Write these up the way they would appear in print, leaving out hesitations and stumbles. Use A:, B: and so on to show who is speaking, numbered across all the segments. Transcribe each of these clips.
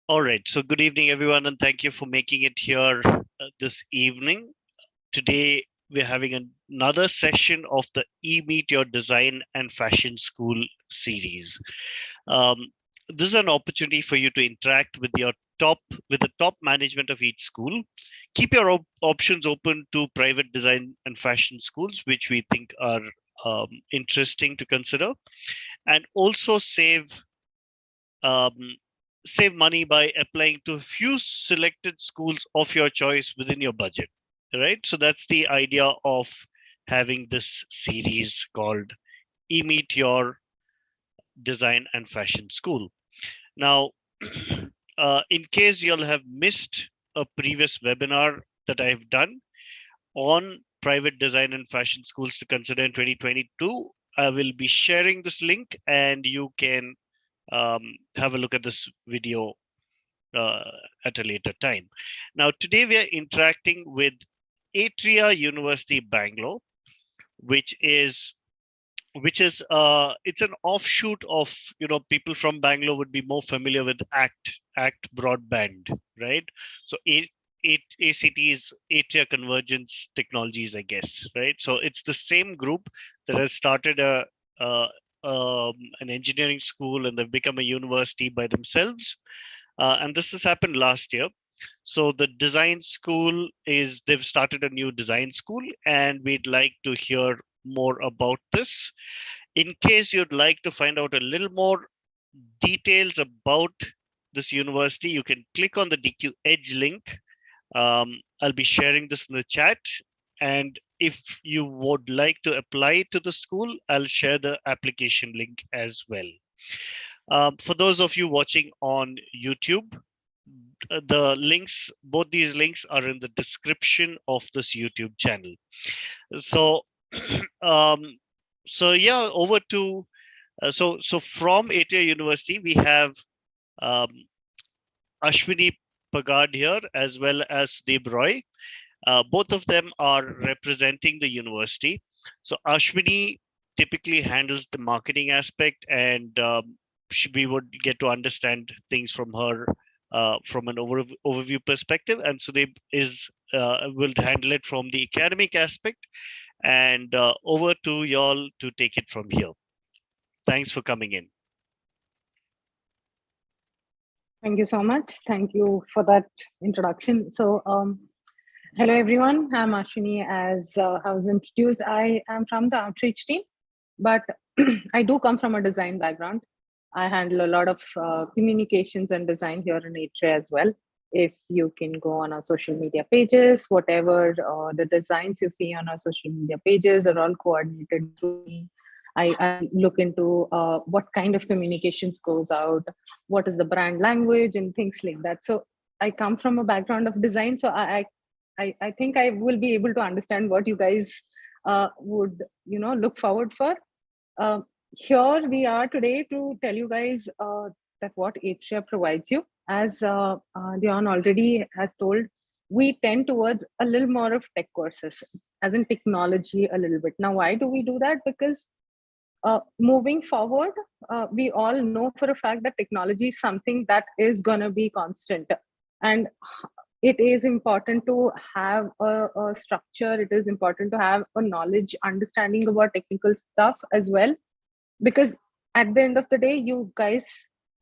A: All right. So, good evening, everyone, and thank you for making it here this evening. Today, we're having another session of the Meet Your Design and Fashion School series. Um, this is an opportunity for you to interact with the top management of each school. Keep your options open to private design and fashion schools, which we think are interesting to consider, and also um, save money by applying to a few selected schools of your choice within your budget, right? So that's the idea of having this series called Meet Your Design and Fashion School. Now, in case you'll have missed a previous webinar that I've done on private design and fashion schools to consider in 2022, I will be sharing this link and you can have a look at this video uh, at a later time. Now, today we are interacting with Atria University, Bangalore, which is it's an offshoot of, people from Bangalore would be more familiar with ACT broadband, right? So ACT is Atria Convergence Technologies, I guess, right? So it's the same group that has started a an engineering school, and they've become a university by themselves. And this has happened last year. So the design school they've started a new design school, and we'd like to hear more about this. In case you'd like to find out a little more details about this university, you can click on the DQ Edge link. I'll be sharing this in the chat. And if you would like to apply to the school, I'll share the application link as well. For those of you watching on YouTube, both these links are in the description of this YouTube channel. So, um, so yeah, over to so from Atria University, we have um, Ashwini Pagad here, as well as Deb Roy. Both of them are representing the university. So Ashwini typically handles the marketing aspect, and we would get to understand things from her from an overview perspective. And Sudhir will handle it from the academic aspect. And over to y'all to take it from here. Thanks for coming in.
B: Thank you so much. Thank you for that introduction. So, hello everyone. I'm Ashwini. As I was introduced, I am from the outreach team, but I do come from a design background. I handle a lot of communications and design here in Atria as well. If you can go on our social media pages, whatever the designs you see on our social media pages are all coordinated through me. I look into what kind of communications goes out, what is the brand language, and things like that. So I come from a background of design, so I think I will be able to understand what you guys would look forward for. Uh, Here we are today to tell you guys that what Atria provides you. As Dion already has told, we tend towards a little more of tech courses, as in technology a little bit. Now, why do we do that? Because moving forward, we all know for a fact that technology is something that is going to be constant. And it is important to have a structure. It is important to have a knowledge, understanding about technical stuff as well, because at the end of the day, you guys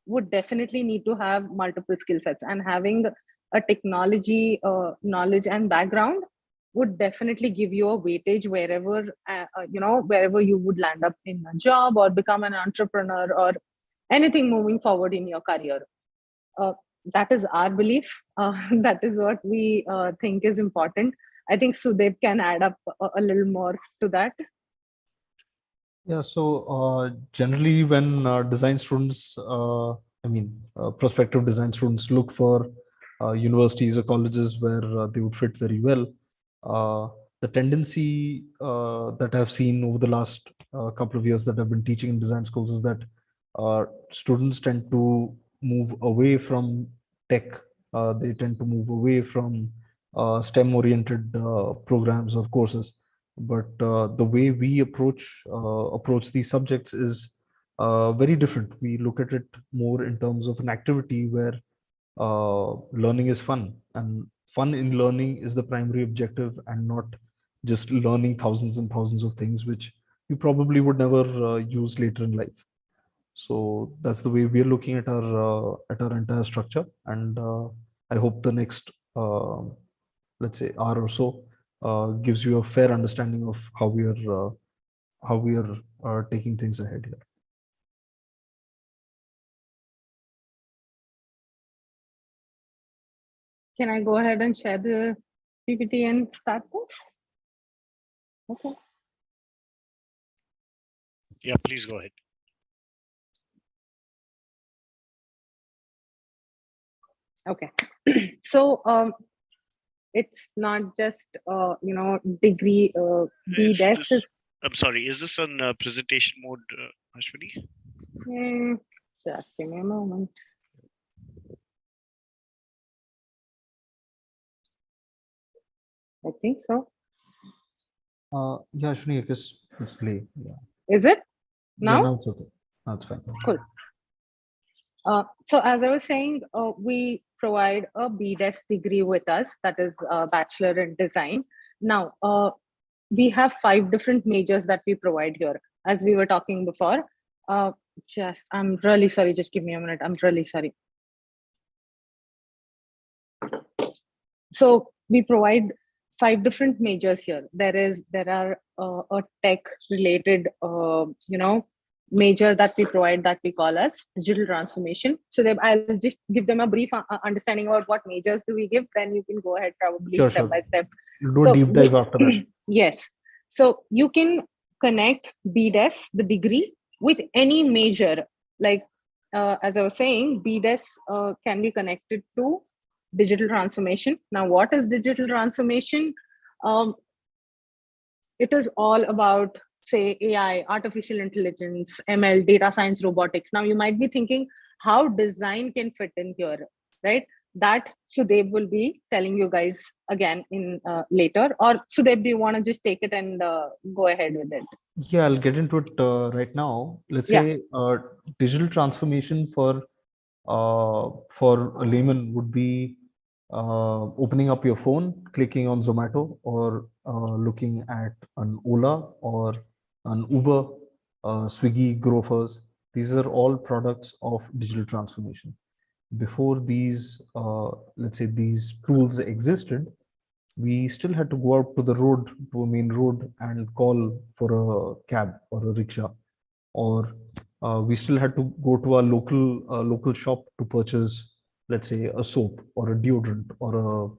B: would definitely need to have multiple skill sets, and having a technology knowledge and background would definitely give you a weightage wherever wherever you would land up in a job or become an entrepreneur or anything moving forward in your career. uh, that is our belief. That is what we think is important. I think Sudev can add up a little more to that.
C: Yeah, so generally when design students, prospective design students look for universities or colleges where they would fit very well, the tendency that I've seen over the last couple of years that I've been teaching in design schools is that students tend to move away from tech. They tend to move away from STEM-oriented programs or courses, but the way we approach these subjects is very different. We look at it more in terms of an activity where learning is fun, and fun in learning is the primary objective, and not just learning thousands and thousands of things which you probably would never use later in life. So that's the way we are looking at our entire structure, and I hope the next let's say hour or so gives you a fair understanding of how we are taking things ahead here.
B: Can I go ahead and share the PPT and start this? Okay.
A: Yeah, please go ahead.
B: Okay. So it's not just degree BDES is.
A: I'm sorry, is this on presentation mode, Ashwini?
B: Just give me a moment. I think so.
C: Yeah, Ashwini, I guess play. Yeah.
B: Is it now?
C: Yeah, now it's okay. Now it's fine.
B: Cool. So as I was saying, we provide a BDES degree with us, that is a Bachelor in Design. Now, we have 5 different majors that we provide here. As we were talking before, I'm really sorry, just give me a minute. I'm really sorry. So we provide 5 different majors here. There are a tech related, major that we provide that we call as digital transformation. So I'll just give them a brief understanding about what majors do we give. Then you can go ahead probably step by step.
C: Do a deep dive after that.
B: Yes. So you can connect BDES, the degree, with any major. Like as I was saying, BDES can be connected to digital transformation. Now, what is digital transformation? It is all about, say, AI, artificial intelligence, ML, data science, robotics. Now, you might be thinking how design can fit in here, right? That Sudev will be telling you guys again in later. Or Sudev, do you want to just take it and go ahead with it?
C: Yeah, I'll get into it right now. Let's say digital transformation for a layman would be opening up your phone, clicking on Zomato, or looking at an Ola or an Uber, Swiggy, Grofers. These are all products of digital transformation. Before these, let's say these tools existed, we still had to go out to the road, to a main road, and call for a cab or a rickshaw, or we still had to go to our local shop to purchase, let's say, a soap or a deodorant or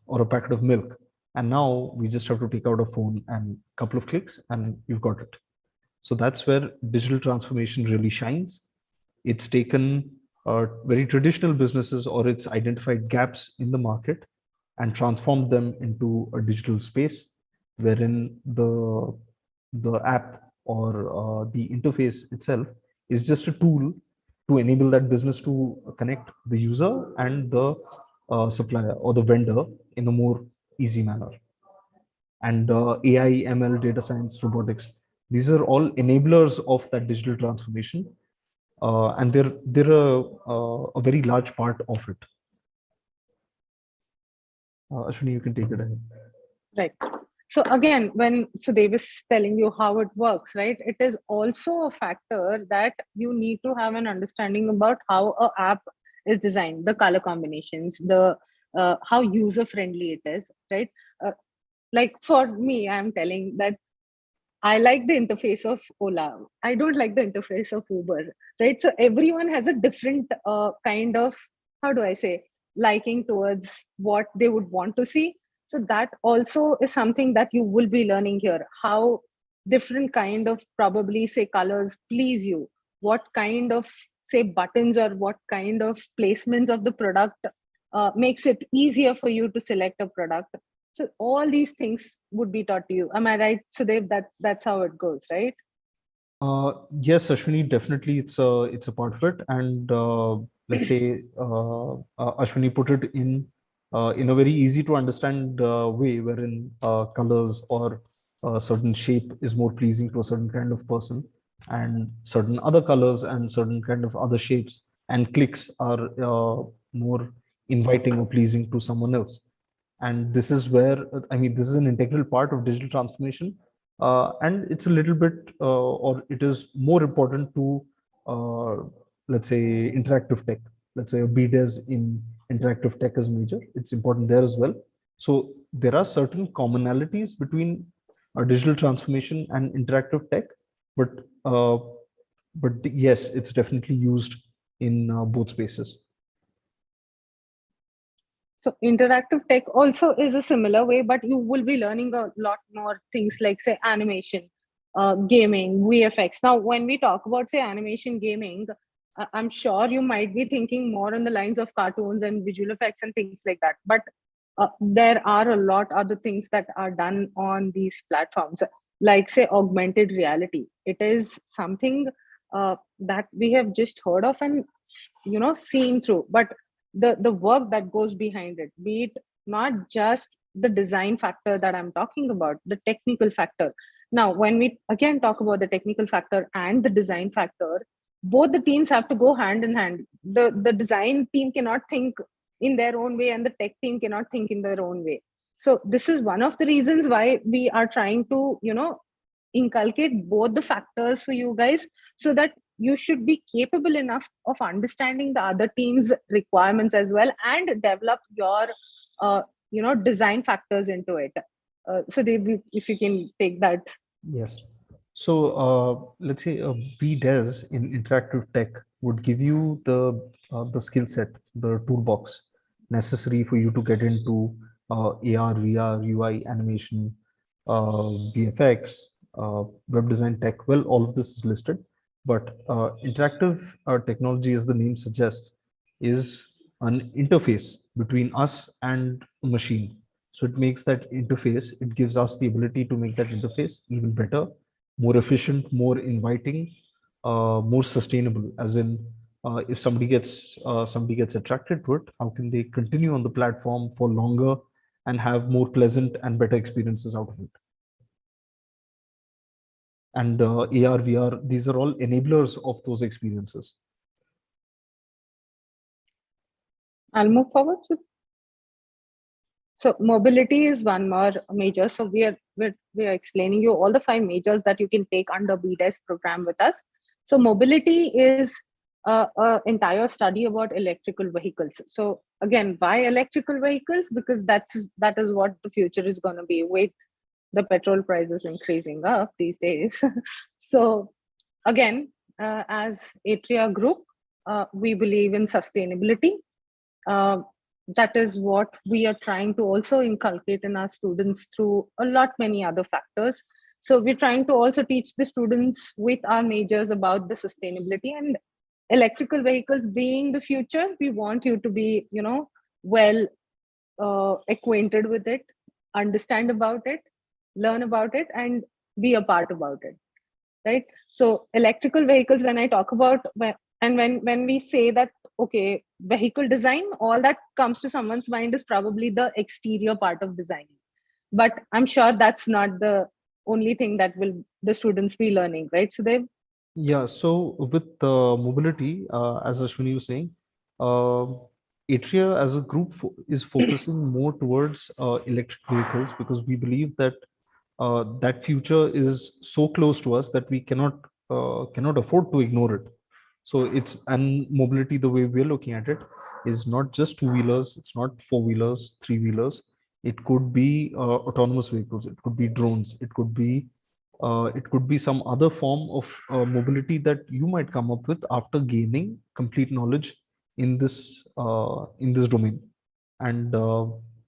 C: a packet of milk. And now we just have to take out a phone and a couple of clicks, and you've got it. So that's where digital transformation really shines. It's taken very traditional businesses, or it's identified gaps in the market and transformed them into a digital space wherein the app or the interface itself is just a tool to enable that business to connect the user and the supplier or the vendor in a more easy manner. And AI, ML, data science, robotics, these are all enablers of that digital transformation, and they're a very large part of it. Ashwini, you can take it ahead.
B: Right. So again, when Sudev is telling you how it works, right, it is also a factor that you need to have an understanding about how an app is designed, the color combinations, the how user friendly it is, right? Like for me, I'm telling that I like the interface of Ola. I don't like the interface of Uber, right? So everyone has a different kind of, how do I say, liking towards what they would want to see. So that also is something that you will be learning here. How different kind of probably say colors please you. What kind of say buttons or what kind of placements of the product makes it easier for you to select a product. So all these things would be taught to you. Am I right, Sudev? That's how it goes, right?
C: Yes, Ashwini, definitely it's a part of it. And let's say Ashwini put it in a very easy to understand way, wherein colors or a certain shape is more pleasing to a certain kind of person, and certain other colors and certain kind of other shapes and clicks are more inviting or pleasing to someone else. And this is where, I mean, this is an integral part of digital transformation, and it's a little bit, or it is more important to, uh, let's say, interactive tech. Let's say a BDes in interactive tech is major. It's important there as well. So there are certain commonalities between digital transformation and interactive tech, but uh, yes, it's definitely used in both spaces.
B: So interactive tech also is a similar way, but you will be learning a lot more things like, say, animation, gaming, VFX. Now, when we talk about, say, animation, gaming, I'm sure you might be thinking more on the lines of cartoons and visual effects and things like that. But there are a lot other things that are done on these platforms, like, say, augmented reality. It is something that we have just heard of and seen through, but the work that goes behind it, be it not just the design factor that I'm talking about, the technical factor. Now, when we again talk about the technical factor and the design factor, both the teams have to go hand in hand. The design team cannot think in their own way and the tech team cannot think in their own way. So this is one of the reasons why we are trying to inculcate both the factors for you guys, so that you should be capable enough of understanding the other team's requirements as well and develop your design factors into it. So if you can take that.
C: Yes. So let's say a BDes in interactive tech would give you the skill set, the toolbox necessary for you to get into AR, VR, UI, animation, VFX, web design tech. Well, all of this is listed, but interactive technology, as the name suggests, is an interface between us and a machine. So it makes that interface, it gives us the ability to make that interface even better, more efficient, more inviting, more sustainable. As in, if somebody gets attracted to it, how can they continue on the platform for longer and have more pleasant and better experiences out of it? And AR, VR, these are all enablers of those experiences.
B: I'll move forward. So mobility is one more major. So we are explaining you all the 5 majors that you can take under BDES program with us. So mobility is an entire study about electrical vehicles. So again, why electrical vehicles? Because that is what the future is going to be, with the petrol prices increasing up these days. So again, as Atria Group, we believe in sustainability. That is what we are trying to also inculcate in our students through a lot many other factors. So we're trying to also teach the students with our majors about the sustainability and electrical vehicles being the future. We want you to be, well acquainted with it, understand about it, learn about it, and be a part about it. Right. So electrical vehicles, when I talk about, and when we say that, okay, vehicle design, all that comes to someone's mind is probably the exterior part of designing. But I'm sure that's not the only thing that will the students be learning, right? So they
C: Yeah, so with mobility, as Ashwini was saying, uh, Atria as a group is focusing more towards electric vehicles, because we believe that that future is so close to us that we cannot afford to ignore it. So it's, and mobility, the way we're looking at it, is not just two-wheelers, it's not four-wheelers, three-wheelers. It could be autonomous vehicles, it could be drones, it could be some other form of mobility that you might come up with after gaining complete knowledge in this domain. And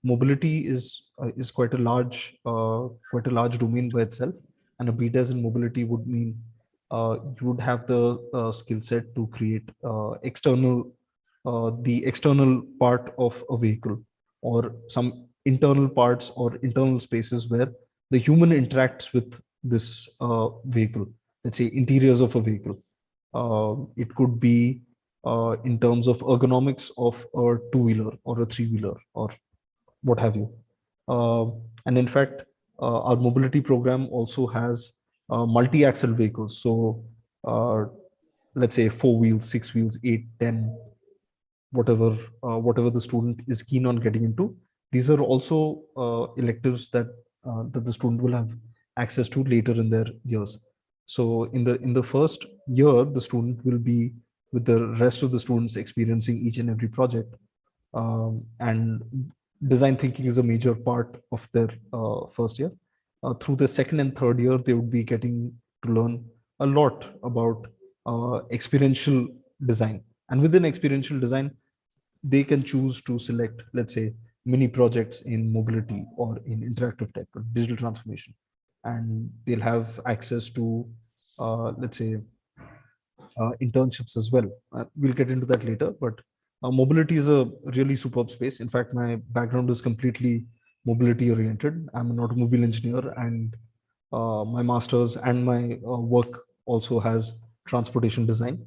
C: mobility is quite a large domain by itself. And a BDES in mobility would mean you would have the skill set to create the external part of a vehicle, or some internal parts or internal spaces where the human interacts with this vehicle. Let's say interiors of a vehicle. It could be in terms of ergonomics of a two-wheeler or a three-wheeler or what have you. Uh, and in fact, our mobility program also has multi-axle vehicles. So let's say 4 wheels, 6 wheels, 8, 10, whatever the student is keen on getting into. These are also electives that the student will have access to later in their years. So in the first year, the student will be with the rest of the students experiencing each and every project, and design thinking is a major part of their first year. Through the second and third year, they would be getting to learn a lot about experiential design. And within experiential design, they can choose to select, let's say, mini projects in mobility or in interactive tech or digital transformation. And they'll have access to, let's say, internships as well. We'll get into that later, but mobility is a really superb space. In fact, my background is completely mobility oriented. I'm an automobile engineer, and my master's and my work also has transportation design.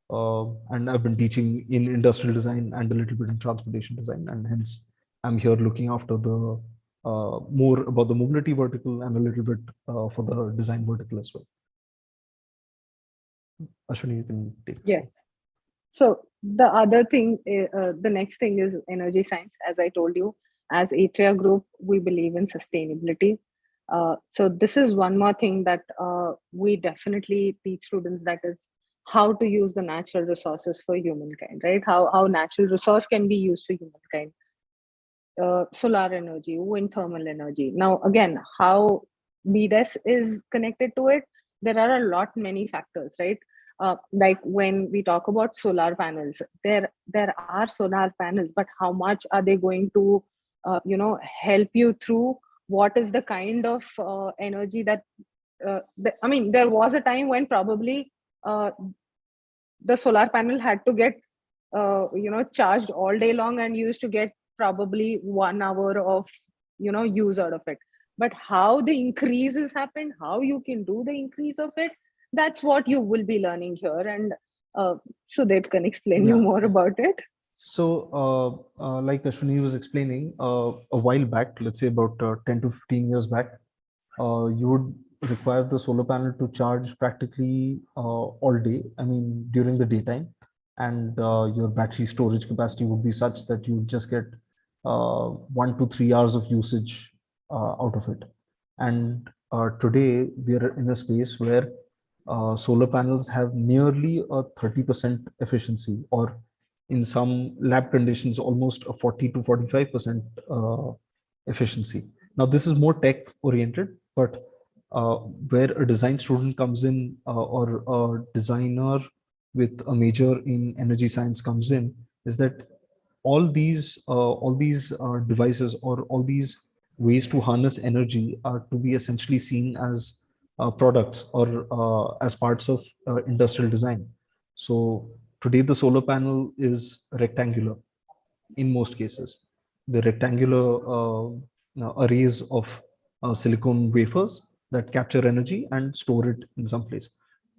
C: And I've been teaching in industrial design and a little bit in transportation design, and hence I'm here looking after the more about the mobility vertical and a little bit for the design vertical as well. Ashwini, you can take.
B: Yes. So the other thing, the next thing is energy science. As I told you, as Atria Group, we believe in sustainability. So this is one more thing that we definitely teach students, that is how to use the natural resources for humankind, right? How natural resource can be used for humankind. Solar energy, wind thermal energy. Now, again, how BDES is connected to it, there are a lot many factors, right? Like when we talk about solar panels, there are solar panels, but how much are they going to, help you through? What is the kind of energy that? I mean, there was a time when probably the solar panel had to get, charged all day long, and used to get probably 1 hour of, use out of it. But how the increases happen, how you can do the increase of it, that's what you will be learning here. And Sudev can explain you more about it.
C: So, like Ashwini was explaining, a while back, let's say about 10 to 15 years back, you would require the solar panel to charge practically all day. I mean, during the daytime, and your battery storage capacity would be such that you just get 1 to 3 hours of usage out of it. And today we are in a space where solar panels have nearly a 30% efficiency, or in some lab conditions, almost a 40 to 45% efficiency. Now, this is more tech oriented, but where a design student comes in, or a designer with a major in energy science comes in, is that all these devices, or all these ways to harness energy, are to be essentially seen as products, or as parts of industrial design. So today the solar panel is rectangular in most cases. The rectangular arrays of silicon wafers that capture energy and store it in some place.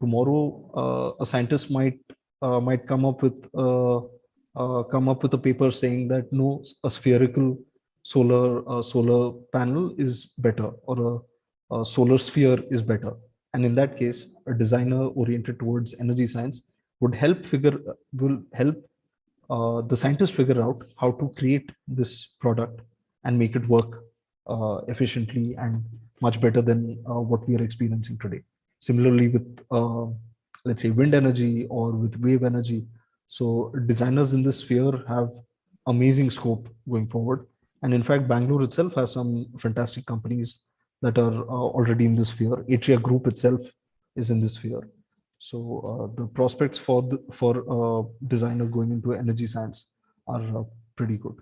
C: Tomorrow, a scientist might come up with a paper saying that no, a spherical solar panel is better, or a solar sphere is better. And in that case, a designer oriented towards energy science will help the scientists figure out how to create this product and make it work efficiently and much better than what we are experiencing today. Similarly, with let's say wind energy or with wave energy. So designers in this sphere have amazing scope going forward. And in fact, Bangalore itself has some fantastic companies that are already in this sphere. Atria Group itself is in this sphere. So the prospects for designer going into energy science are pretty good.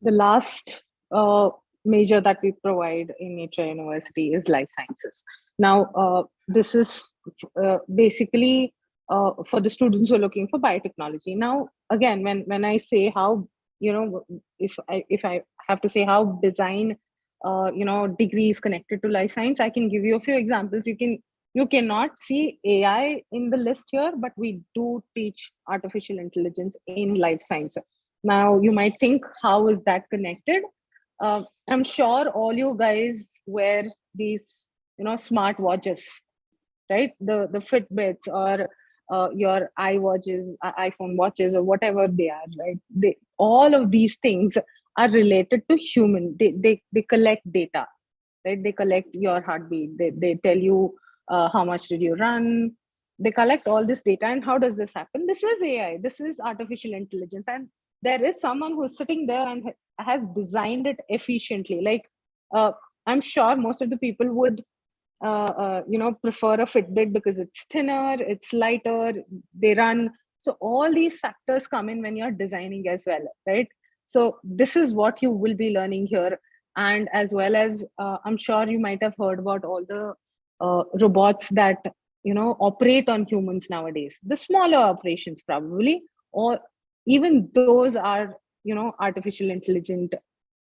B: The last major that we provide in Atria University is life sciences. Now, this is basically for the students who are looking for biotechnology. Now, again, when I say how, if I have to say how design, degree is connected to life science, I can give you a few examples. You cannot see AI in the list here, but we do teach artificial intelligence in life science. Now, you might think, how is that connected? I'm sure all you guys wear these, smart watches, right? The Fitbits or your iPhone watches, or whatever they are, right? All of these things are related to human. They collect data, right? They collect your heartbeat. They tell you how much did you run. They collect all this data. And how does this happen? This is AI. This is artificial intelligence, and there is someone who's sitting there and has designed it efficiently. Like, I'm sure most of the people would prefer a Fitbit because it's thinner, it's lighter, they run. So all these factors come in when you're designing as well, right? So this is what you will be learning here. And as well as I'm sure you might have heard about all the robots that operate on humans nowadays, the smaller operations probably, or even those are artificial intelligent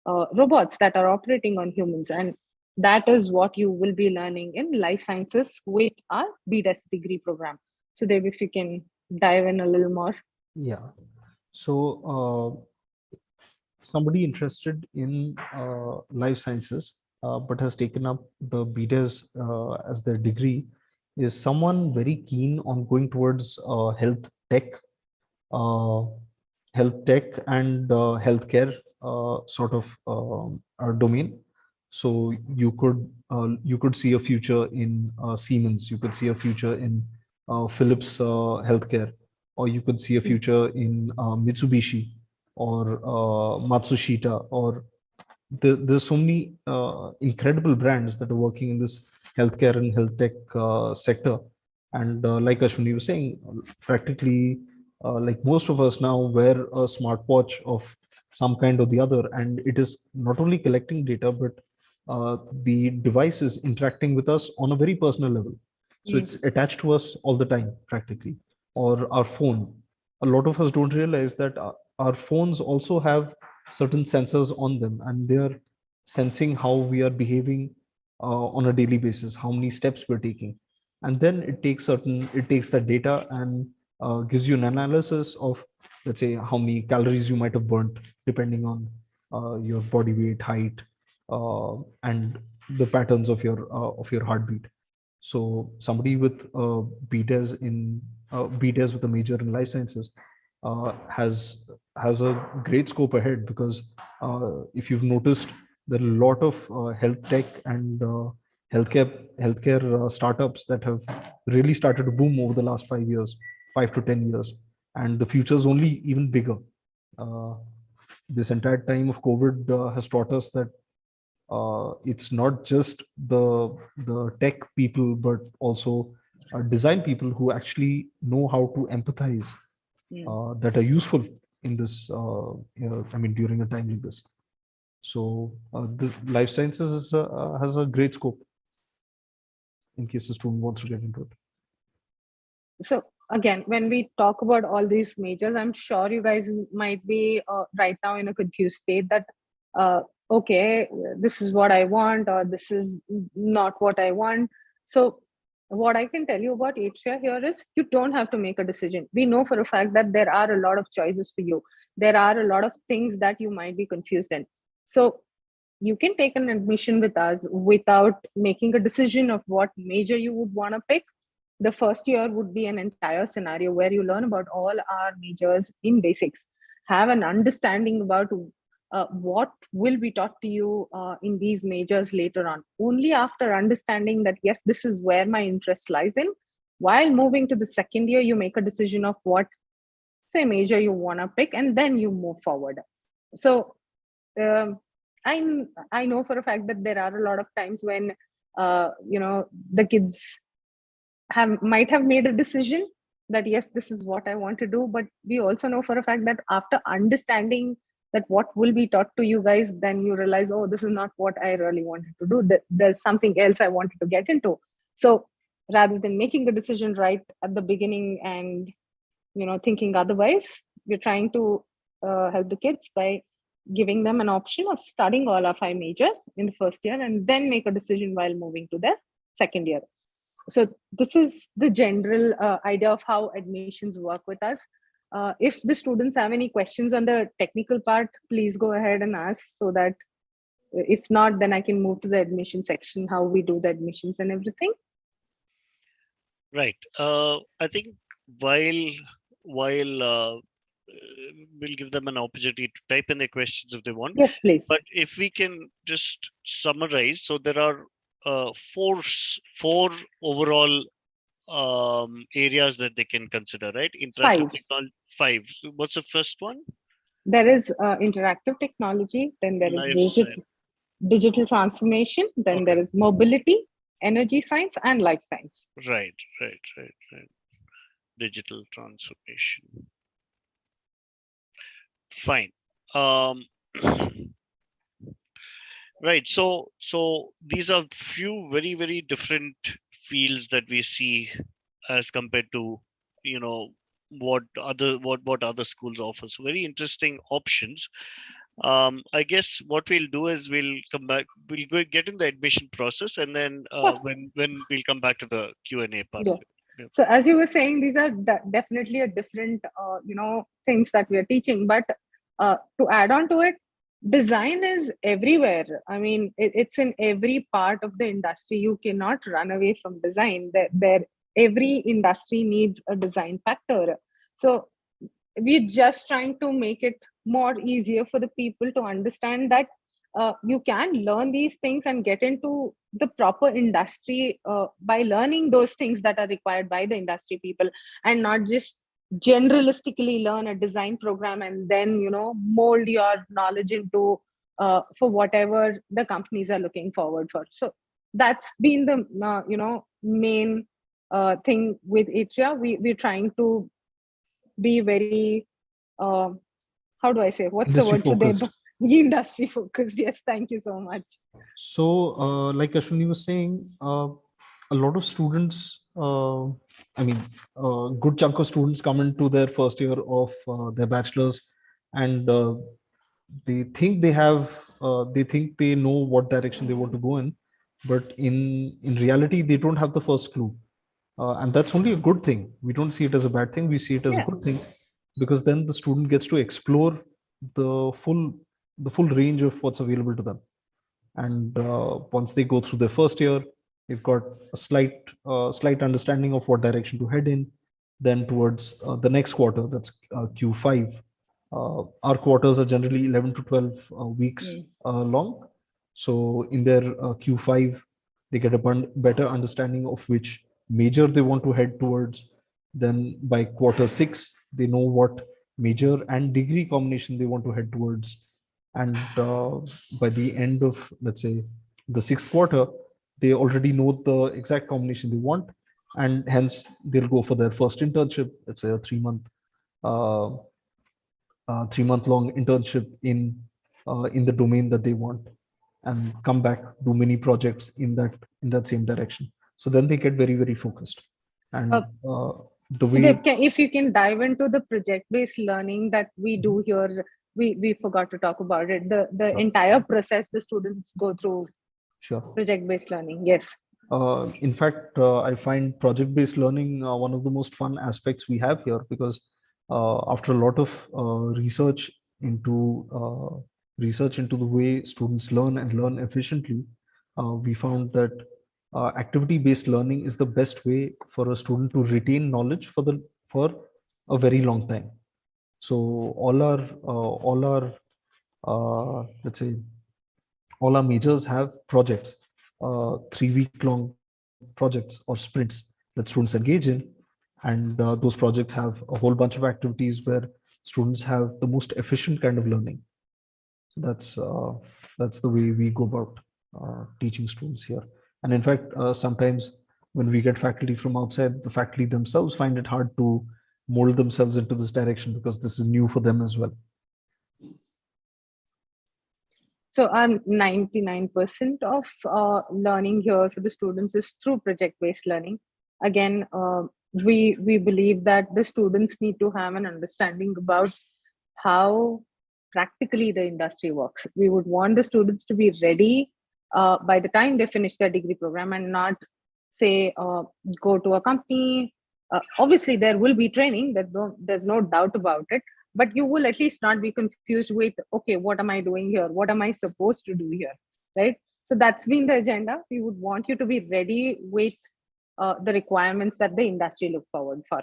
B: robots that are operating on humans. And that is what you will be learning in life sciences with our BDES degree program. So Dev, if you can dive in a little more.
C: Yeah. So somebody interested in life sciences but has taken up the BDES as their degree is someone very keen on going towards uh, health tech and healthcare sort of domain. So you could see a future in Siemens, you could see a future in Philips Healthcare, or you could see a future in Mitsubishi or Matsushita, or there's so many incredible brands that are working in this healthcare and health tech sector. And like Ashwini was saying, practically like most of us now wear a smartwatch of some kind or the other, and it is not only collecting data, but the device is interacting with us on a very personal level. So
B: Mm.
C: it's attached to us all the time, practically, or our phone. A lot of us don't realize that our phones also have certain sensors on them, and they are sensing how we are behaving on a daily basis, how many steps we're taking. And then it takes that data and gives you an analysis of, let's say, how many calories you might have burnt depending on your body weight, height, and the patterns of your heartbeat. So somebody with BDES in BDES with a major in life sciences uh, has has a great scope ahead, because if you've noticed, there are a lot of health tech and healthcare startups that have really started to boom over the last 5 years, 5 to 10 years, and the future is only even bigger. Uh, this entire time of COVID has taught us that it's not just the tech people, but also design people who actually know how to empathize,
B: Mm.
C: that are useful in this I mean, during a time like this. So the life sciences has a great scope in case the student wants to get into it.
B: So again, when we talk about all these majors, I'm sure you guys might be right now in a confused state that okay, this is what I want, or this is not what I want. So what I can tell you about Atria here is you don't have to make a decision. We know for a fact that there are a lot of choices for you. There are a lot of things that you might be confused in. So you can take an admission with us without making a decision of what major you would want to pick. The first year would be an entire scenario where you learn about all our majors in basics, have an understanding about what will be taught to you in these majors later on. Only after understanding that, yes, this is where my interest lies in, while moving to the second year, you make a decision of what, say, major you want to pick, and then you move forward. So um, I know for a fact that there are a lot of times when the kids might have made a decision that, yes, this is what I want to do, but we also know for a fact that after understanding that what will be taught to you guys, then you realize, oh, this is not what I really wanted to do, that there's something else I wanted to get into. So rather than making a decision right at the beginning and thinking otherwise, we're trying to help the kids by giving them an option of studying all our 5 majors in the first year and then make a decision while moving to the second year. So this is the general idea of how admissions work with us. If the students have any questions on the technical part, please go ahead and ask, so that if not, then I can move to the admission section, how we do the admissions and everything.
A: Right. I think while while we'll give them an opportunity to type in their questions if they want.
B: Yes, please.
A: But if we can just summarize, so there are four overall areas that they can consider, right? Interactive
B: Five.
A: technology, five. So what's the first one?
B: There is interactive technology, then there is
A: Life science.
B: digital transformation, then
A: Okay.
B: there is mobility, energy science, and life science.
A: Right. Digital transformation. Fine. Um, right. So these are few very different fields that we see as compared to, you know, what other schools offer. So very interesting options. I guess what we'll do is we'll come back. We'll go get in the admission process, and then
B: Sure.
A: when we'll come back to the Q&A part of
B: Yeah.
A: it. Yeah.
B: So as you were saying, these are definitely a different, things that we are teaching. But to add on to it, design is everywhere. I mean, it's in every part of the industry. You cannot run away from design. Every industry needs a design factor. So we're just trying to make it more easier for the people to understand that you can learn these things and get into the proper industry by learning those things that are required by the industry people, and not just generalistically learn a design program and then mold your knowledge into for whatever the companies are looking forward for. So that's been the main thing with Atria. We're trying to be very uh, how do I say, what's the
C: Industry
B: word, so they
C: focused.
B: industry focused. Yes, thank you so much.
C: So, like Ashwini was saying, a lot of students, I mean, a good chunk of students come into their first year of their bachelor's, and they think they think they know what direction they want to go in, but in reality, they don't have the first clue, and that's only a good thing. We don't see it as a bad thing. We see it as a
B: Yeah.
C: good thing, because then the student gets to explore the full the full range of what's available to them. And once they go through their first year, they've got a slight understanding of what direction to head in. Then towards the next quarter, that's Q5. Our quarters are generally 11 to 12 weeks
B: Mm.
C: long. So in their Q5, they get a better understanding of which major they want to head towards. Then by quarter 6, they know what major and degree combination they want to head towards. And by the end of, let's say, the sixth quarter, they already know the exact combination they want, and hence they'll go for their first internship. Let's say a uh, 3 month long internship in the domain that they want, and come back, do many projects in that same direction. So then they get very focused. And
B: Uh,
C: the
B: so Dev,
C: way
B: if you can dive into the project-based learning that we do here, we forgot to talk about it. The
C: Sure.
B: entire process the students go through
C: Sure.
B: project-based learning. Yes.
C: In fact, I find project-based learning one of the most fun aspects we have here, because after a lot of research into the way students learn and learn efficiently, we found that activity-based learning is the best way for a student to retain knowledge for a very long time. So all our let's say all our majors have projects, 3 week long projects or sprints that students engage in. And those projects have a whole bunch of activities where students have the most efficient kind of learning. So that's the way we go about teaching students here. And in fact, sometimes when we get faculty from outside, the faculty themselves find it hard to mold themselves into this direction, because this is new for them as well.
B: So 99% of learning here for the students is through project-based learning. Again, we believe that the students need to have an understanding about how practically the industry works. We would want the students to be ready by the time they finish their degree program, and not say go to a company. Obviously, there will be training. There's no doubt about it, but you will at least not be confused with, okay, what am I doing here, what am I supposed to do here, right? So that's been the agenda. We would want you to be ready with the requirements that the industry look forward for.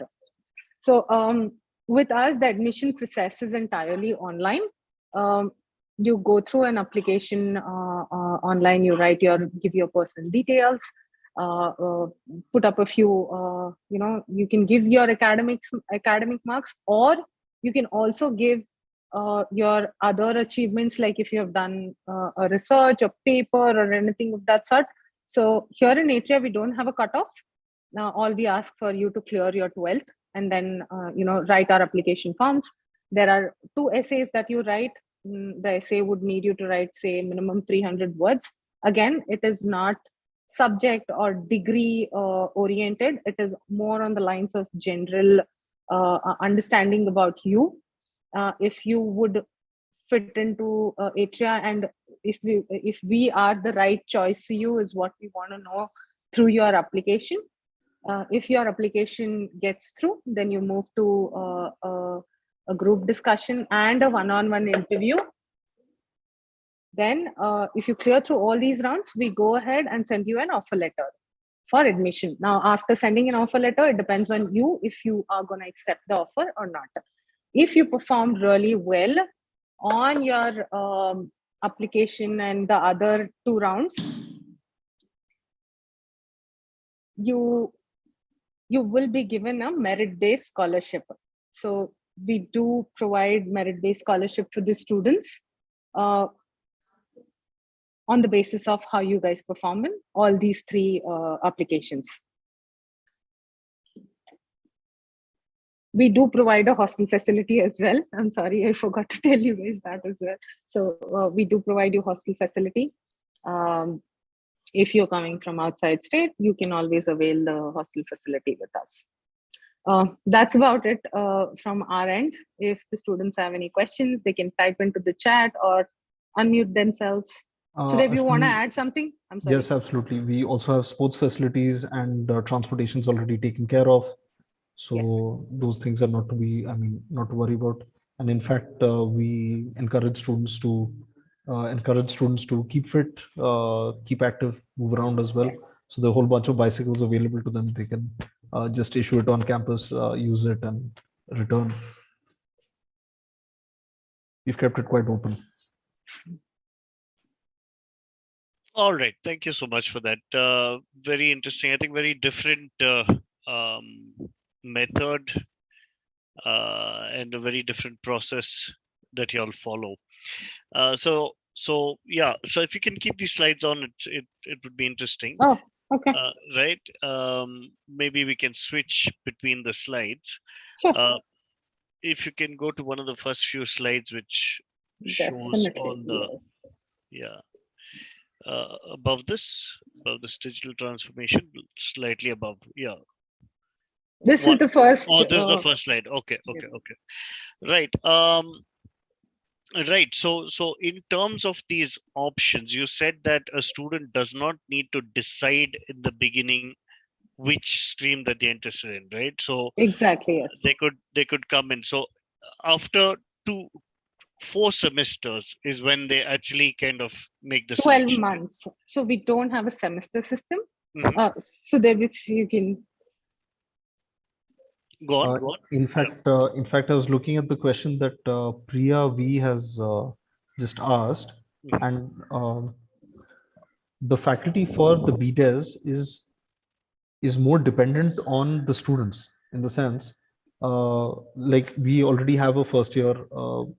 B: So with us, the admission process is entirely online. You go through an application online, you give your personal details, put up a few, you can give your academic marks, or you can also give your other achievements, like if you have done a research, a paper, or anything of that sort. So here in Atria, we don't have a cutoff. Now, all we ask for you to clear your 12th and then, write our application forms. There are 2 essays that you write. The essay would need you to write, say, minimum 300 words. Again, it is not subject or degree oriented. It is more on the lines of general understanding about you. If you would fit into Atria, and if we are the right choice for you, is what we want to know through your application. If your application gets through, then you move to a group discussion and a one-on-one interview. Then if you clear through all these rounds, we go ahead and send you an offer letter for admission. Now, after sending an offer letter, it depends on you if you are going to accept the offer or not. If you performed really well on your application and the other 2 rounds, you will be given a merit-based scholarship. So we do provide merit-based scholarship for the students on the basis of how you guys perform in all these 3 applications. We do provide a hostel facility as well. I'm sorry, I forgot to tell you guys that as well. So we do provide you hostel facility. If you're coming from outside state, you can always avail the hostel facility with us. That's about it from our end. If the students have any questions, they can type into the chat or unmute themselves. So if you want to add something, I'm sorry.
C: Yes, absolutely. We also have sports facilities, and transportation is already taken care of. So yes, those things are not to worry about. And in fact, we encourage students to keep fit, keep active, move around as well. Yes. So there are a whole bunch of bicycles available to them. They can just issue it on campus, use it, and return. We've kept it quite open.
A: All right, thank you so much for that. Very interesting. I think very different method and a very different process that you all follow. So yeah, so if you can keep these slides on, it would be interesting.
B: Oh, okay.
A: Right. Maybe we can switch between the slides.
B: Sure.
A: If you can go to one of the first few slides, which shows all the, yes. Above this digital transformation, slightly above. Yeah.
B: This is the first.
A: Oh, this is the first slide. Okay. Right. Right. So in terms of these options, you said that a student does not need to decide in the beginning which stream that they're interested in, right? So
B: exactly, yes.
A: They could come in. So after 4 semesters is when they actually kind of make the
B: 12
A: selection.
B: months. So we don't have a semester system. Mm-hmm. So there, if you can
A: go on.
C: In fact, I was looking at the question that Priya V has just asked, mm-hmm. And the faculty for the BDES is more dependent on the students, in the sense, like we already have a first year,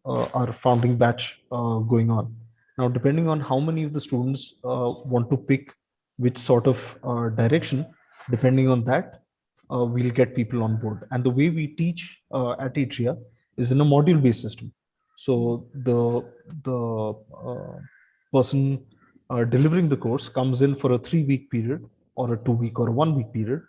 C: our founding batch going on. Now, depending on how many of the students want to pick which sort of direction, depending on that, we'll get people on board. And the way we teach at Atria is in a module-based system. So the person delivering the course comes in for a 3-week period, or a 2-week or a 1-week period,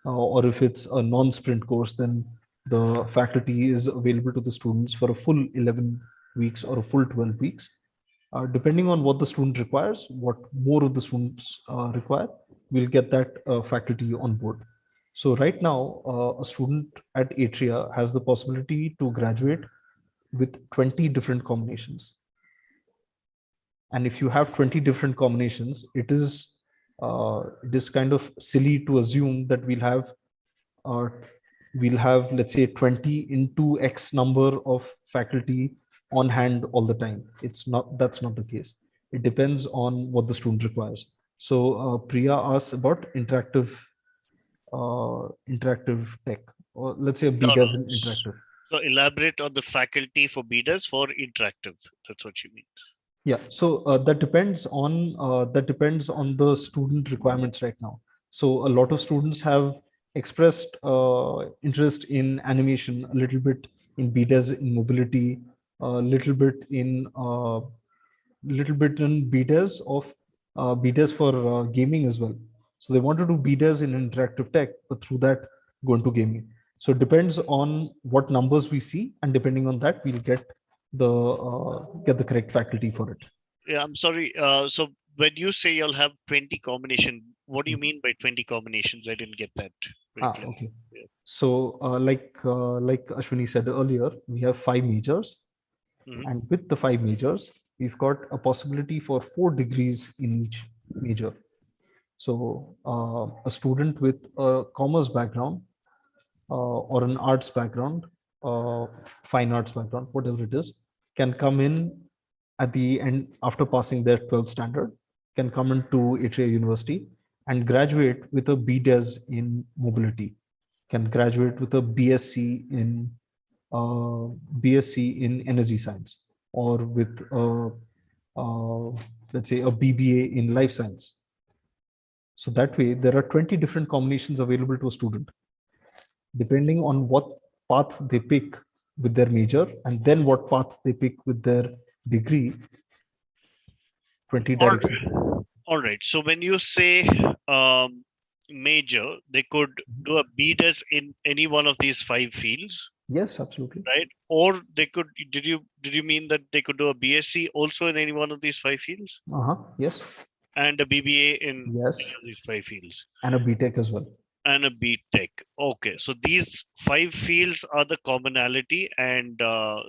C: or if it's a non-sprint course, then the faculty is available to the students for a full 11 weeks or a full 12 weeks. Depending on what the student requires, what more of the students require, we'll get that faculty on board. So right now, a student at Atria has the possibility to graduate with 20 different combinations. And if you have 20 different combinations, it is it is kind of silly to assume that uh, let's say 20 into X number of faculty on hand all the time. That's not the case. It depends on what the student requires. So Priya asks about interactive tech, or let's say a
A: No,
C: B
A: no.
C: does in interactive.
A: So elaborate on the faculty for BDAS for interactive. That's what you mean.
C: Yeah, so that depends on the student requirements right now. So a lot of students have expressed interest in animation, a little bit in BDAS in mobility, a little bit in BDAS of BDAS for gaming as well. So they want to do BDAS in interactive tech, but through that go into gaming. So it depends on what numbers we see, and depending on that, we'll get the correct faculty for it.
A: Yeah, I'm sorry. So when you say you'll have 20 combination, what do you mean by 20 combinations? I didn't get that very clearly.
C: Okay.
A: Yeah.
C: So, like Ashwini said earlier, we have five majors,
A: Mhm.
C: and with the five majors, we've got a possibility for 4 degrees in each major. So, a student with a commerce background or an arts background, uh, fine arts background, whatever it is, can come in at the end after passing their 12th standard, can come into Atria University and graduate with a BDes in mobility, can graduate with a uh, BSc in energy science, or with let's say a BBA in life science. So that way, there are 20 different combinations available to a student, depending on what path they pick with their major, and then what path they pick with their degree. 20
A: All
C: directions.
A: all right. So when you say major, they could do a BDAS in any one of these five fields,
C: Yes, absolutely.
A: right? Or they could. Did you mean that they could do a BSc also in any one of these five fields,
C: Yes,
A: and a BBA in any
C: yes,
A: of these five fields?
C: and a BTech as well.
A: And a B Tech. Okay, so these five fields are the commonality, and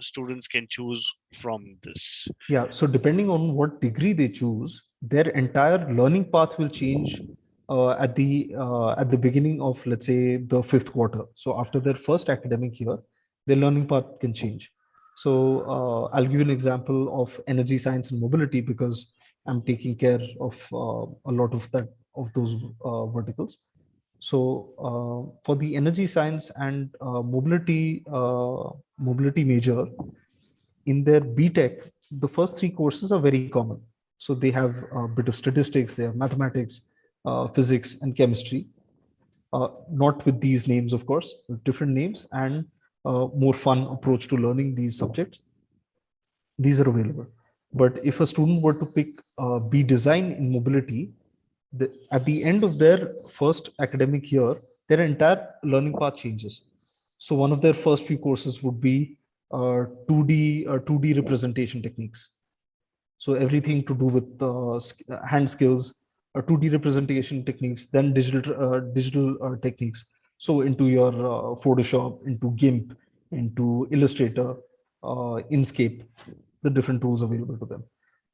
A: students can choose from this.
C: Yeah, so depending on what degree they choose, their entire learning path will change at the beginning of, let's say, the fifth quarter. So after their first academic year, their learning path can change. So I'll give you an example of energy science and mobility, because I'm taking care of a lot of those verticals. So for the energy science and mobility major, in their BTech, the first three courses are very common. So they have a bit of statistics, they have mathematics, physics, and chemistry. Not with these names, of course, with different names, and more fun approach to learning these subjects. These are available. But if a student were to pick B design in mobility, at the end of their first academic year, their entire learning path changes. So one of their first few courses would be 2D representation techniques. So everything to do with hand skills, 2D representation techniques, then digital techniques. So into your Photoshop, into GIMP, into Illustrator, Inkscape, the different tools available to them.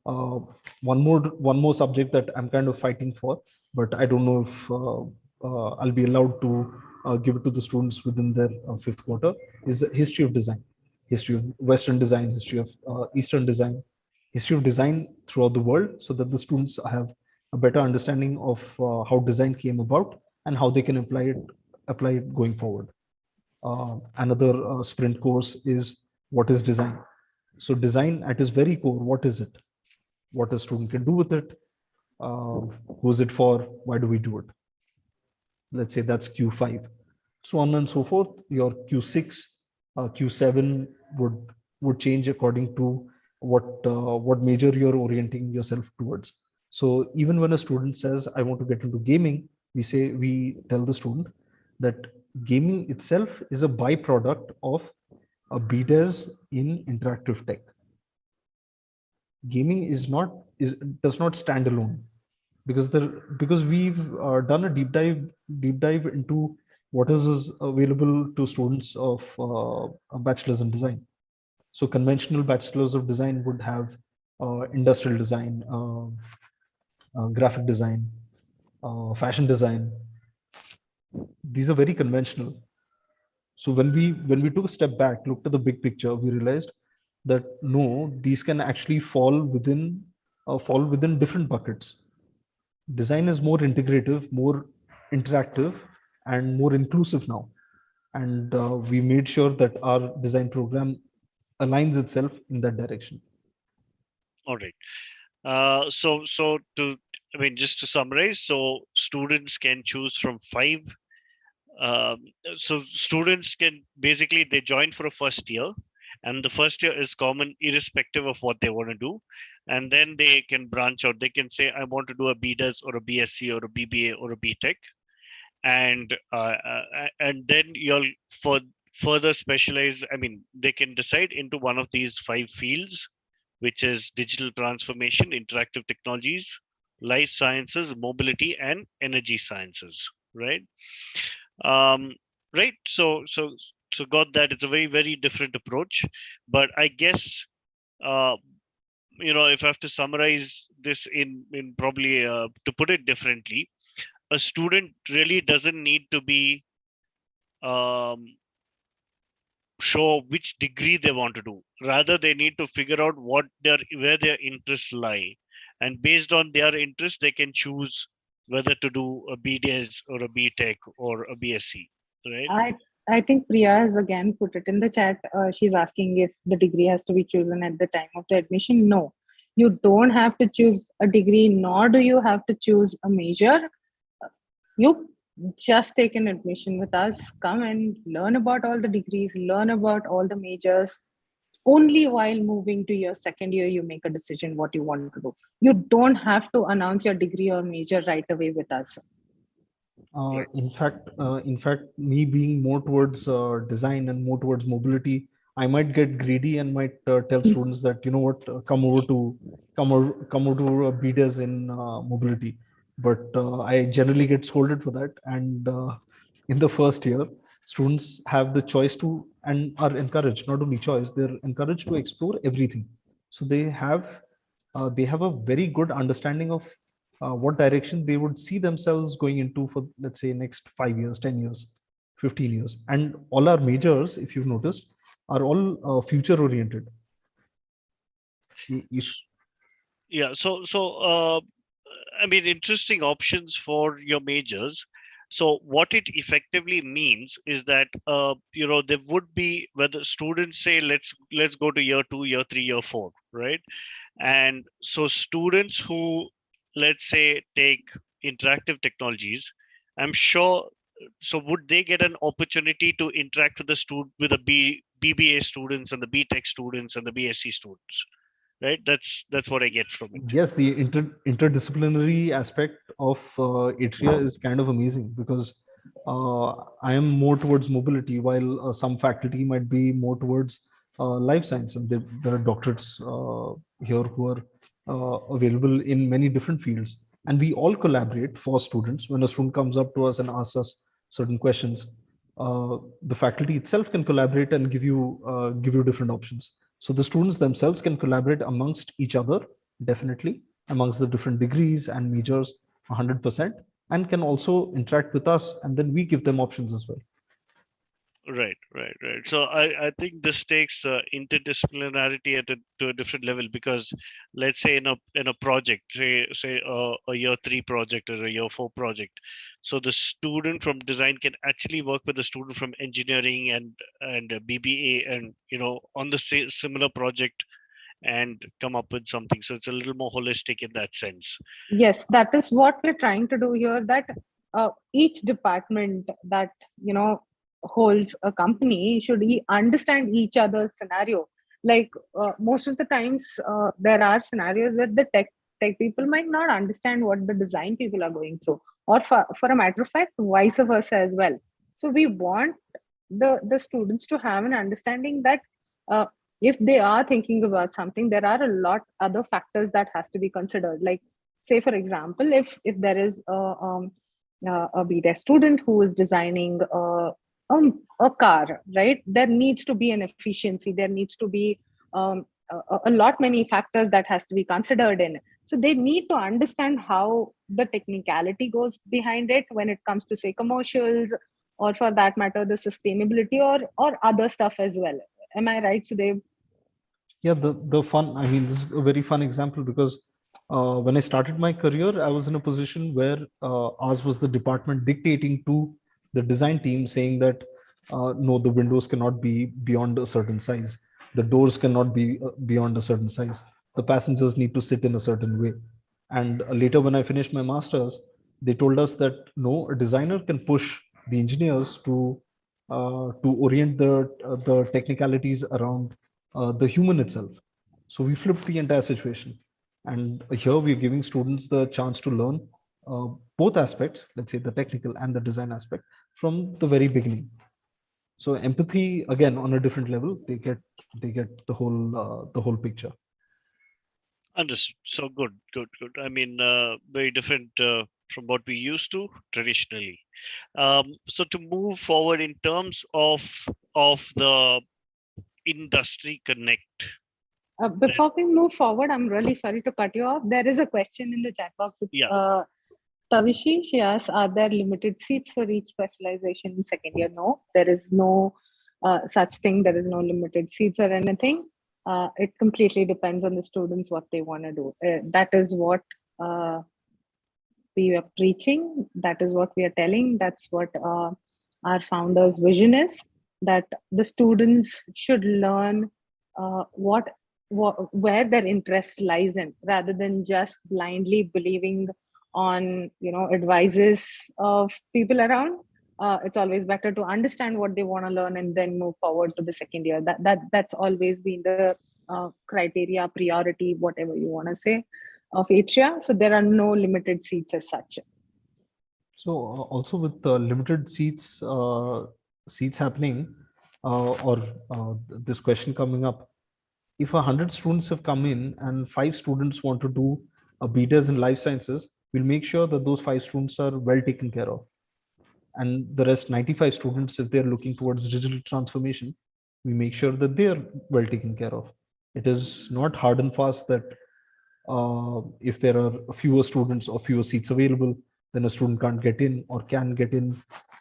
C: Uh, one more subject that I'm kind of fighting for, but I don't know if I'll be allowed to give it to the students within their fifth quarter, is history of design, history of Western design, history of Eastern design, history of design throughout the world, so that the students have a better understanding of how design came about and how they can apply it going forward. Another sprint course is what is design. So design at its very core, what is it? What a student can do with it? Who's it for? Why do we do it? Let's say that's Q5. So on and so forth. Your Q6, Q7 would change according to what major you're orienting yourself towards. So even when a student says, I want to get into gaming, we tell the student that gaming itself is a byproduct of a BDes in interactive tech. Gaming does not stand alone, because we've done a deep dive into what is available to students of a bachelor's in design. So conventional bachelor's of design would have industrial design, graphic design, fashion design. These are very conventional. So when we took a step back, looked at the big picture, we realized that no, these can actually fall within different buckets. Design is more integrative, more interactive, and more inclusive now. And we made sure that our design program aligns itself in that direction.
A: All right. I mean, just to summarize, so students can choose from five. Um, so students can basically they join for a first year, and the first year is common irrespective of what they want to do, and then they can branch out. They can say, I want to do a BDes or a BSc or a BBA or a BTech, and then you'll for further specialize. I mean, they can decide into one of these five fields, which is digital transformation, interactive technologies, life sciences, mobility, and energy sciences. Right. Um, right. So got that. It's a very very different approach, but I guess uh, if I have to summarize this in probably to put it differently, a student really doesn't need to be um, sure which degree they want to do. Rather, they need to figure out where their interests lie, and based on their interests, they can choose whether to do a BDS or a BTech or a BSc. Right?
B: I I think Priya has again put it in the chat. She's asking if the degree has to be chosen at the time of the admission. No, you don't have to choose a degree, nor do you have to choose a major. You just take an admission with us, come and learn about all the degrees, learn about all the majors. Only while moving to your second year, you make a decision what you want to do. You don't have to announce your degree or major right away with us.
A: Right.
C: In fact, me being more towards design and more towards mobility, I might get greedy and might tell students that you know what, come over to BDes in mobility. But I generally get scolded for that. And in the first year, students have the choice to and are encouraged, not only choice, they're encouraged to explore everything. So they have a very good understanding of what direction they would see themselves going into for, let's say, next 5 years, 10 years, 15 years. And all our majors, if you've noticed, are all future oriented. If
A: Yeah. I mean, interesting options for your majors. So what it effectively means is that there would be whether students say let's go to year 2, year 3, year 4, right? And so students who, let's say, take interactive technologies, I'm sure, so would they get an opportunity to interact with the BBA students and the BTech students and the BSc students, right? That's what I get from it.
C: Yes, the interdisciplinary aspect of Atria is kind of amazing because I am more towards mobility, while some faculty might be more towards life science, and there are doctorates here who are available in many different fields, and we all collaborate for students. When a student comes up to us and asks us certain questions, the faculty itself can collaborate and give you different options. So the students themselves can collaborate amongst each other, definitely, amongst the different degrees and majors, 100%, and can also interact with us, and then we give them options as well.
A: Right. So I think this takes interdisciplinarity to a different level, because let's say in a project, say a year 3 project or a year 4 project, so the student from design can actually work with the student from engineering and BBA, and on the similar project, and come up with something. So it's a little more holistic in that sense.
B: Yes, that is what we're trying to do here, that each department that holds a company should understand each other's scenario. Like most of the times there are scenarios that the tech people might not understand what the design people are going through, or for a matter of fact vice versa as well. So we want the students to have an understanding that uh, if they are thinking about something, there are a lot other factors that has to be considered. Like, say for example, if there is a BTech student who is designing a car, right? There needs to be an efficiency. There needs to be a lot many factors that has to be considered in. So they need to understand how the technicality goes behind it when it comes to, say, commercials, or for that matter, the sustainability, or other stuff as well. Am I right, Sudev?
C: Yeah, the fun, I mean, this is a very fun example because when I started my career, I was in a position where ours was the department dictating to the design team, saying that no, the windows cannot be beyond a certain size, the doors cannot be beyond a certain size, the passengers need to sit in a certain way. And later, when I finished my masters, they told us that no, a designer can push the engineers to orient the technicalities around the human itself. So we flipped the entire situation. And here we're giving students the chance to learn uh, both aspects, let's say the technical and the design aspect, from the very beginning. So empathy, again, on a different level, they get the whole picture.
A: Understood. So good, good, good. I mean, very different from what we used to traditionally. So to move forward in terms of the industry connect.
B: Before we move forward, I'm really sorry to cut you off. There is a question in the chat box.
A: Yeah.
B: Tavishi, she asks, are there limited seats for each specialization in second year? No, there is no such thing. There is no limited seats or anything. It completely depends on the students, what they want to do. That is what we are preaching. That is what we are telling. That's what our founder's vision is, that the students should learn where their interest lies in, rather than just blindly believing on advices of people around. It's always better to understand what they want to learn and then move forward to the second year. That's always been the criteria, priority, whatever you want to say, of Atria. So there are no limited seats as such.
C: So also with limited seats happening, or this question coming up, if 100 students have come in and 5 students want to do a BTES in life sciences, we'll make sure that those 5 students are well taken care of. And the rest 95 students, if they're looking towards digital transformation, we make sure that they are well taken care of. It is not hard and fast that if there are fewer students or fewer seats available, then a student can't get in or can get in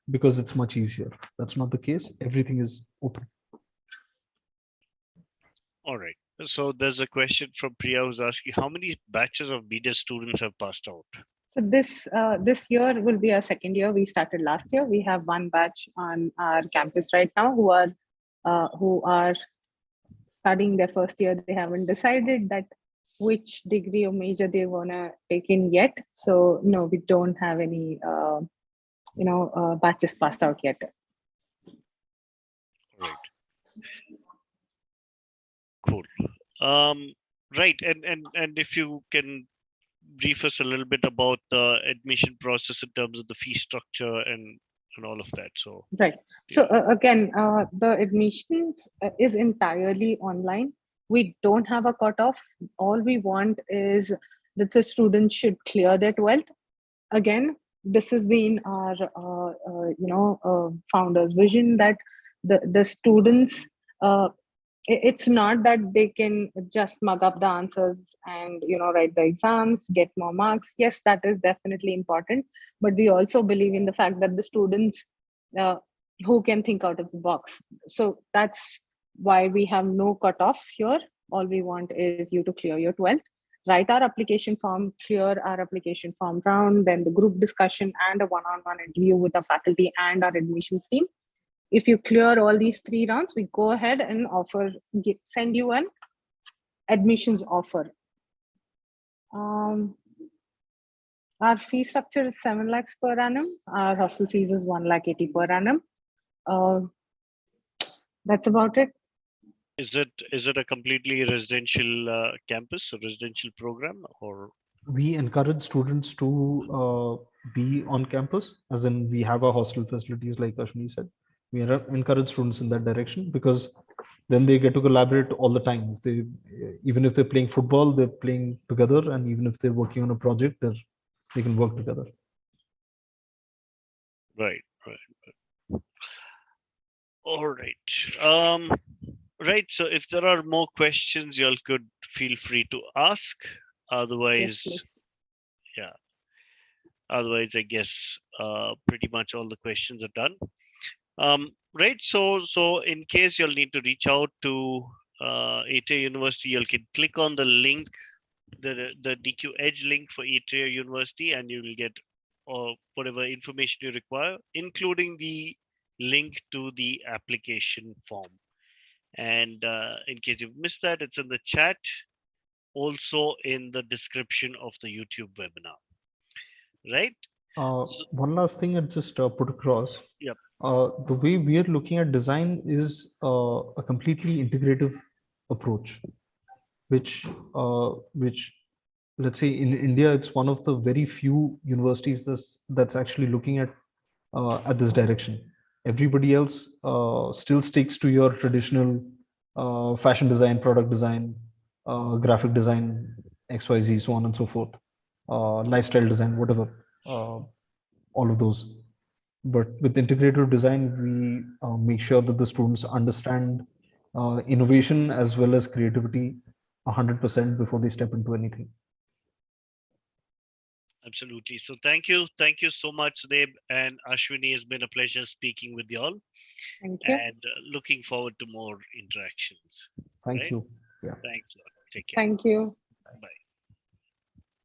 C: because it's much easier. That's not the case. Everything is open.
A: All right. So there's a question from Priya who's asking, how many batches of BDS students have passed out?
B: So this year will be our second year. We started last year. We have one batch on our campus right now who are studying their first year. They haven't decided that which degree or major they wanna take in yet. So no, we don't have any batches passed out yet.
A: Right. Cool. Right. And if you can brief us a little bit about the admission process in terms of the fee structure and all of that. So
B: right. So again, the admissions is entirely online. We don't have a cutoff. All we want is that the students should clear their 12th. Again, this has been our founder's vision, that the students, it's not that they can just mug up the answers and write the exams, get more marks. Yes, that is definitely important, but we also believe in the fact that the students who can think out of the box. So that's why we have no cutoffs here. All we want is you to clear your 12th, write our application form, clear our application form round, then the group discussion and a one-on-one interview with the faculty and our admissions team. If you clear all these 3 rounds, we go ahead and send you an admissions offer. Our fee structure is 7 lakhs per annum. Our hostel fees is 1,80,000 per annum. That's about it.
A: is it a completely residential campus, a residential program, or?
C: We encourage students to be on campus, as in we have our hostel facilities, like Ashmi said. We encourage students in that direction because then they get to collaborate all the time. Even if they're playing football, they're playing together, and even if they're working on a project, they can work together.
A: Right. All right. Right. So if there are more questions, y'all could feel free to ask.
B: Yes,
A: Otherwise,
B: please.
A: yeah. Otherwise, I guess pretty much all the questions are done. Right. So in case you'll need to reach out to Atria University, you can click on the link, the DQ Edge link for Atria University, and you will get whatever information you require, including the link to the application form. And in case you've missed that, it's in the chat, also in the description of the YouTube webinar. Right? So,
C: One last thing I just put across.
A: yep.
C: The way we are looking at design is a completely integrative approach, which let's say in India, it's one of the very few universities that's actually looking at this direction. Everybody else still sticks to your traditional fashion design, product design, graphic design, XYZ, so on and so forth, lifestyle design, whatever, all of those. But with integrative design, we make sure that the students understand innovation as well as creativity 100% before they step into anything.
A: Absolutely. So thank you so much, Deb and Ashwini. It's been a pleasure speaking with y'all,
B: Thank you.
A: and looking forward to more interactions.
C: Thank
A: Right?
C: you. Yeah.
A: Thanks a lot. Take care.
B: Thank you.
A: Bye.